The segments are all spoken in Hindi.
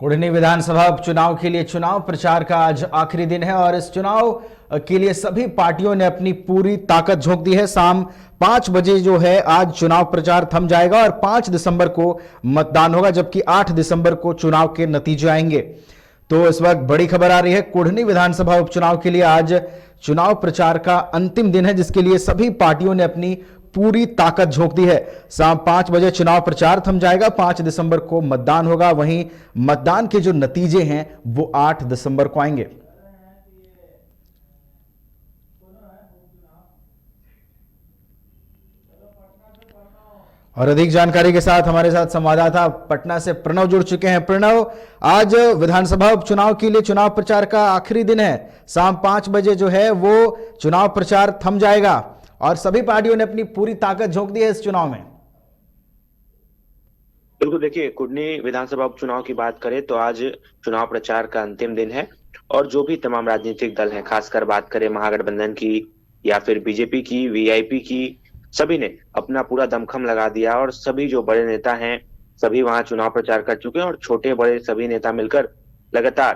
कुढ़नी विधानसभा उपचुनाव के लिए चुनाव प्रचार का आज आखिरी दिन है और इस चुनाव के लिए सभी पार्टियों ने अपनी पूरी ताकत झोंक दी है। शाम 5 बजे जो है आज चुनाव प्रचार थम जाएगा और 5 दिसंबर को मतदान होगा, जबकि 8 दिसंबर को चुनाव के नतीजे आएंगे। तो इस वक्त बड़ी खबर आ रही है, कुढ़नी विधानसभा उपचुनाव के लिए आज चुनाव प्रचार का अंतिम दिन है, जिसके लिए सभी पार्टियों ने अपनी पूरी ताकत झोंक दी है। शाम 5 बजे चुनाव प्रचार थम जाएगा, 5 दिसंबर को मतदान होगा। वहीं मतदान के जो नतीजे हैं वो 8 दिसंबर को आएंगे। और अधिक जानकारी के साथ हमारे साथ संवाददाता पटना से प्रणव जुड़ चुके हैं। प्रणव, आज विधानसभा उपचुनाव के लिए चुनाव प्रचार का आखिरी दिन है। शाम 5 बजे जो है वो चुनाव प्रचार थम जाएगा और सभी पार्टियों ने अपनी पूरी ताकत झोंक दी है इस चुनाव में। बिल्कुल, देखिए, कुढ़नी विधानसभा उपचुनाव की बात करें तो आज चुनाव प्रचार का अंतिम दिन है और जो भी तमाम राजनीतिक दल हैं, खासकर बात करें महागठबंधन की या फिर बीजेपी की, वीआईपी की, सभी ने अपना पूरा दमखम लगा दिया और सभी जो बड़े नेता हैं सभी वहां चुनाव प्रचार कर चुके हैं और छोटे बड़े सभी नेता मिलकर लगातार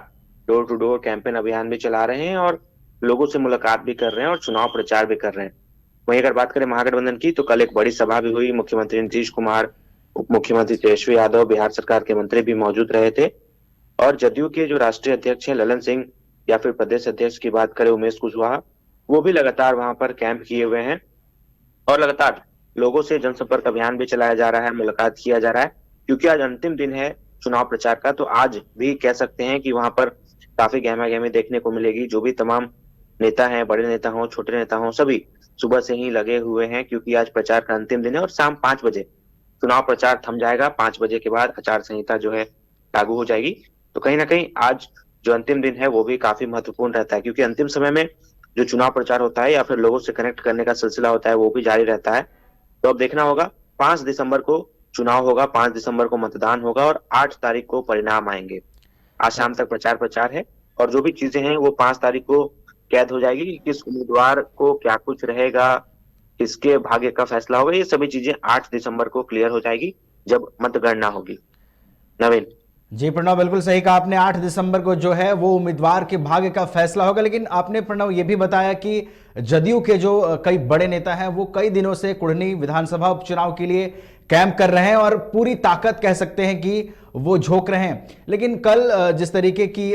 डोर टू डोर कैंपेन अभियान भी चला रहे हैं और लोगों से मुलाकात भी कर रहे हैं और चुनाव प्रचार भी कर रहे हैं। वहीं अगर बात करें महागठबंधन की तो कल एक बड़ी सभा भी हुई। मुख्यमंत्री नीतीश कुमार, उप मुख्यमंत्री तेजस्वी यादव, बिहार सरकार के मंत्री भी मौजूद रहे थे और जदयू के जो राष्ट्रीय अध्यक्ष हैं ललन सिंह या फिर प्रदेश अध्यक्ष की बात करें उमेश कुशवाहा, वो भी लगातार वहां पर कैंप किए हुए हैं और लगातार लोगों से जनसंपर्क अभियान भी चलाया जा रहा है, मुलाकात किया जा रहा है। क्योंकि आज अंतिम दिन है चुनाव प्रचार का, तो आज भी कह सकते हैं कि वहां पर काफी गहमा गहमी देखने को मिलेगी। जो भी तमाम नेता हैं, बड़े नेता हों, छोटे नेता हों, सभी सुबह से ही लगे हुए हैं क्योंकि आज प्रचार का अंतिम दिन है और शाम 5 बजे चुनाव प्रचार थम जाएगा। 5 बजे के बाद आचार संहिता जो है लागू हो जाएगी। तो कहीं ना कहीं आज जो अंतिम दिन है वो भी काफी महत्वपूर्ण रहता है क्योंकि अंतिम समय में जो चुनाव प्रचार होता है या फिर लोगों से कनेक्ट करने का सिलसिला होता है वो भी जारी रहता है। तो अब देखना होगा, 5 दिसंबर को चुनाव होगा, 5 दिसंबर को मतदान होगा और 8 तारीख को परिणाम आएंगे। आज शाम तक प्रचार है और जो भी चीजें हैं वो 5 तारीख को कैद हो जाएगी कि किस उम्मीदवार को क्या कुछ रहेगा, किसके भाग्य का फैसला होगा। ये सभी चीजें 8 दिसंबर को क्लियर हो जाएगी जब मतगणना होगी। नवीन जी प्रणव, बिल्कुल सही कहा आपने। 8 दिसंबर को जो है वो उम्मीदवार के भाग्य का फैसला होगा। लेकिन आपने प्रणव ये भी बताया कि जदयू के जो कई बड़े नेता हैं वो कई दिनों से कुढ़नी विधानसभा उपचुनाव के लिए कैंप कर रहे हैं और पूरी ताकत कह सकते हैं कि वो झोंक रहे हैं। लेकिन कल जिस तरीके की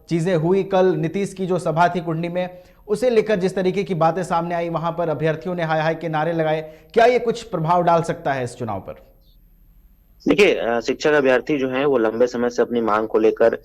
चीजें हुई, कल नीतीश की जो सभा थी कुढ़नी में, उसे लेकर जिस तरीके की बातें सामने आई, वहां पर अभ्यर्थियों ने हाय हाय के नारे लगाए, क्या ये कुछ प्रभाव डाल सकता है इस चुनाव पर? देखिए, शिक्षक अभ्यर्थी जो हैं वो लंबे समय से अपनी मांग को लेकर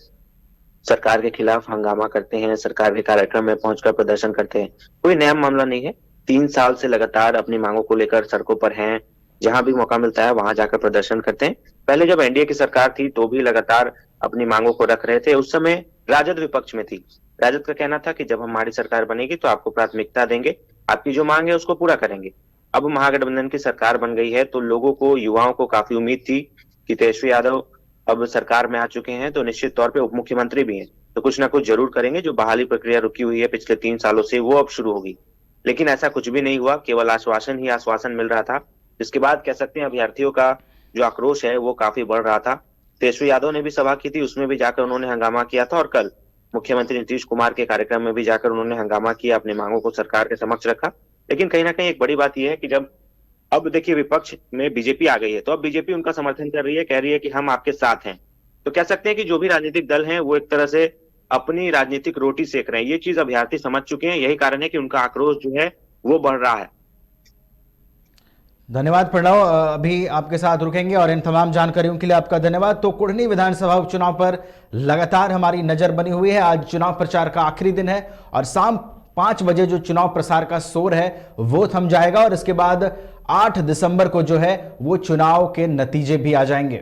सरकार के खिलाफ हंगामा करते हैं, सरकार के कार्यक्रम में पहुंचकर प्रदर्शन करते हैं। कोई नया मामला नहीं है, 3 साल से लगातार अपनी मांगों को लेकर सड़कों पर हैं, जहां भी मौका मिलता है वहां जाकर प्रदर्शन करते हैं। पहले जब एनडीए की सरकार थी तो भी लगातार अपनी मांगों को रख रहे थे। उस समय राजद विपक्ष में थी। राजद का कहना था कि जब हमारी सरकार बनेगी तो आपको प्राथमिकता देंगे, आपकी जो मांग है उसको पूरा करेंगे। अब महागठबंधन की सरकार बन गई है तो लोगों को, युवाओं को काफी उम्मीद थी कि तेजस्वी यादव अब सरकार में आ चुके हैं तो निश्चित तौर पे उप मुख्यमंत्री भी हैं, तो कुछ ना कुछ जरूर करेंगे। जो बहाली प्रक्रिया रुकी हुई है पिछले 3 सालों से वो अब शुरू होगी। लेकिन ऐसा कुछ भी नहीं हुआ, केवल आश्वासन ही आश्वासन मिल रहा था, जिसके बाद कह सकते हैं अभ्यर्थियों का जो आक्रोश है वो काफी बढ़ रहा था। तेजस्वी यादव ने भी सभा की थी, उसमें भी जाकर उन्होंने हंगामा किया था और कल मुख्यमंत्री नीतीश कुमार के कार्यक्रम में भी जाकर उन्होंने हंगामा किया, अपनी मांगों को सरकार के समक्ष रखा। लेकिन कहीं ना कहीं एक बड़ी बात यह है कि जब अब देखिए विपक्ष में बीजेपी आ गई है तो अब बीजेपी उनका समर्थन कर रही है, कह रही है कि हम आपके साथ हैं। तो कह सकते हैं कि जो भी राजनीतिक दल हैं वो एक तरह से अपनी राजनीतिक रोटी सेक रहे हैं। ये चीज अभ्यर्थी समझ चुके हैं, यही कारण है कि उनका आक्रोश जो है वो बढ़ रहा है। धन्यवाद प्रणव, अभी आपके साथ रुकेंगे और इन तमाम जानकारियों के लिए आपका धन्यवाद। तो कुढ़नी विधानसभा उपचुनाव पर लगातार हमारी नजर बनी हुई है। आज चुनाव प्रचार का आखिरी दिन है और शाम 5 बजे जो चुनाव प्रसार का शोर है वो थम जाएगा और इसके बाद 8 दिसंबर को जो है वो चुनाव के नतीजे भी आ जाएंगे।